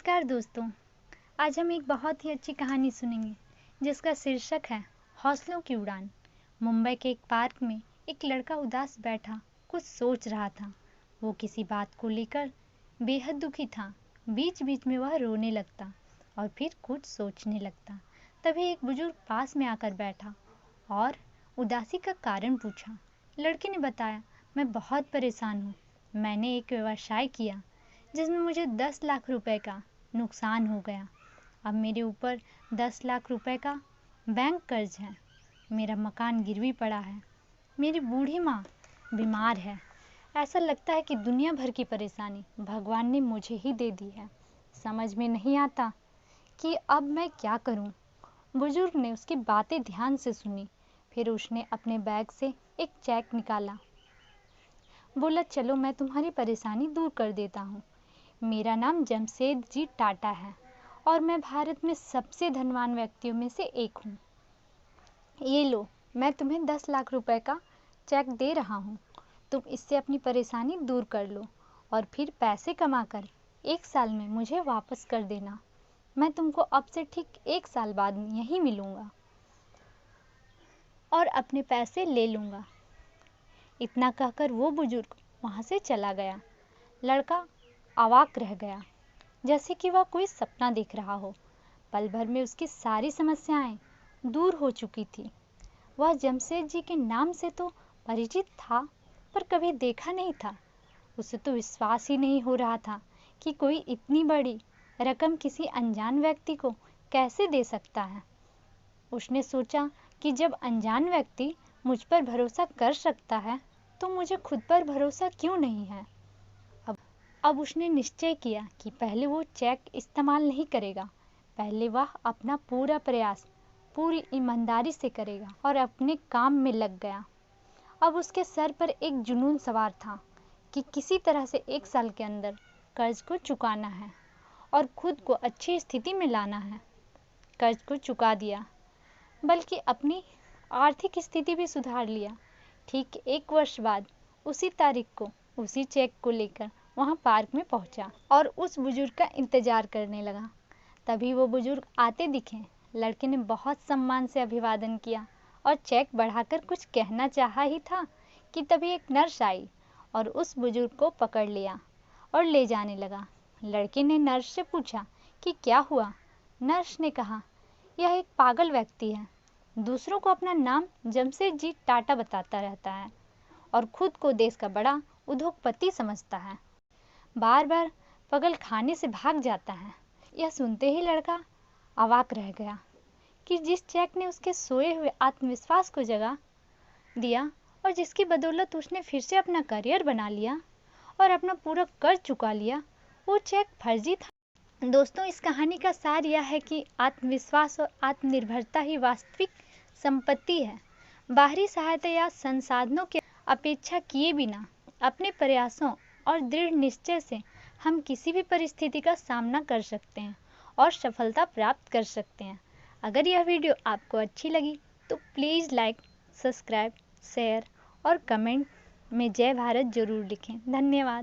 नमस्कार दोस्तों। आज हम एक बहुत ही अच्छी कहानी सुनेंगे जिसका शीर्षक है हौसलों की उड़ान। मुंबई के एक पार्क में एक लड़का उदास बैठा कुछ सोच रहा था। वो किसी बात को लेकर बेहद दुखी था। बीच बीच में वह रोने लगता और फिर कुछ सोचने लगता। तभी एक बुजुर्ग पास में आकर बैठा और उदासी का कारण पूछा। लड़के ने बताया, मैं बहुत परेशान हूँ। मैंने एक व्यवसाय किया जिसमें मुझे 10 लाख रुपए का नुकसान हो गया। अब मेरे ऊपर 10 लाख रुपए का बैंक कर्ज है। मेरा मकान गिरवी पड़ा है। मेरी बूढ़ी माँ बीमार है। ऐसा लगता है कि दुनिया भर की परेशानी भगवान ने मुझे ही दे दी है। समझ में नहीं आता कि अब मैं क्या करूं। बुजुर्ग ने उसकी बातें ध्यान से सुनी। फिर उसने अपने बैग से एक चेक निकाला। बोला, चलो मैं तुम्हारी परेशानी दूर कर देता हूँ। मेरा नाम जमशेद जी टाटा है और मैं भारत में सबसे धनवान व्यक्तियों में से एक हूँ। ये लो, मैं तुम्हें 10 लाख रुपए का चेक दे रहा हूँ। तुम इससे अपनी परेशानी दूर कर लो और फिर पैसे कमाकर 1 साल में मुझे वापस कर देना। मैं तुमको अब से ठीक 1 साल बाद यहीं मिलूँगा और अपने पैसे ले लूँगा। इतना कहकर वो बुजुर्ग वहाँ से चला गया। लड़का अवाक रह गया, जैसे कि वह कोई सपना देख रहा हो। पल भर में उसकी सारी समस्याएं दूर हो चुकी थी। वह जमशेद जी के नाम से तो परिचित था, पर कभी देखा नहीं था। उसे तो विश्वास ही नहीं हो रहा था कि कोई इतनी बड़ी रकम किसी अनजान व्यक्ति को कैसे दे सकता है। उसने सोचा कि जब अनजान व्यक्ति मुझ पर भरोसा कर सकता है तो मुझे खुद पर भरोसा क्यों नहीं है। अब उसने निश्चय किया कि पहले वो चेक इस्तेमाल नहीं करेगा। पहले वह अपना पूरा प्रयास पूरी ईमानदारी से करेगा और अपने काम में लग गया। अब उसके सर पर एक जुनून सवार था कि किसी तरह से 1 साल के अंदर कर्ज को चुकाना है और खुद को अच्छी स्थिति में लाना है। कर्ज को चुका दिया, बल्कि अपनी आर्थिक स्थिति भी सुधार लिया। ठीक 1 वर्ष बाद उसी तारीख को उसी चेक को लेकर वहाँ पार्क में पहुँचा और उस बुजुर्ग का इंतजार करने लगा। तभी वो बुजुर्ग आते दिखे। लड़के ने बहुत सम्मान से अभिवादन किया और चेक बढ़ाकर कुछ कहना चाहा ही था कि तभी एक नर्स आई और उस बुजुर्ग को पकड़ लिया और ले जाने लगा। लड़के ने नर्स से पूछा कि क्या हुआ। नर्स ने कहा, यह एक पागल व्यक्ति है। दूसरों को अपना नाम जमशेद जी टाटा बताता रहता है और खुद को देश का बड़ा उद्योगपति समझता है। बार बार पगल खाने से भाग जाता है। यह सुनते ही लड़का अवाक रह गया कि जिस चेक ने उसके सोए हुए आत्मविश्वास को जगा दिया और जिसकी बदौलत उसने फिर से अपना करियर बना लिया और अपना पूरा कर्ज चुका लिया, वो चेक फर्जी था। दोस्तों, इस कहानी का सार यह है कि आत्मविश्वास और आत्मनिर्भरता ही वास्तविक संपत्ति है। बाहरी सहायता या संसाधनों की अपेक्षा किए बिना अपने प्रयासों और दृढ़ निश्चय से हम किसी भी परिस्थिति का सामना कर सकते हैं और सफलता प्राप्त कर सकते हैं। अगर यह वीडियो आपको अच्छी लगी तो प्लीज़ लाइक, सब्सक्राइब, शेयर और कमेंट में जय भारत जरूर लिखें। धन्यवाद।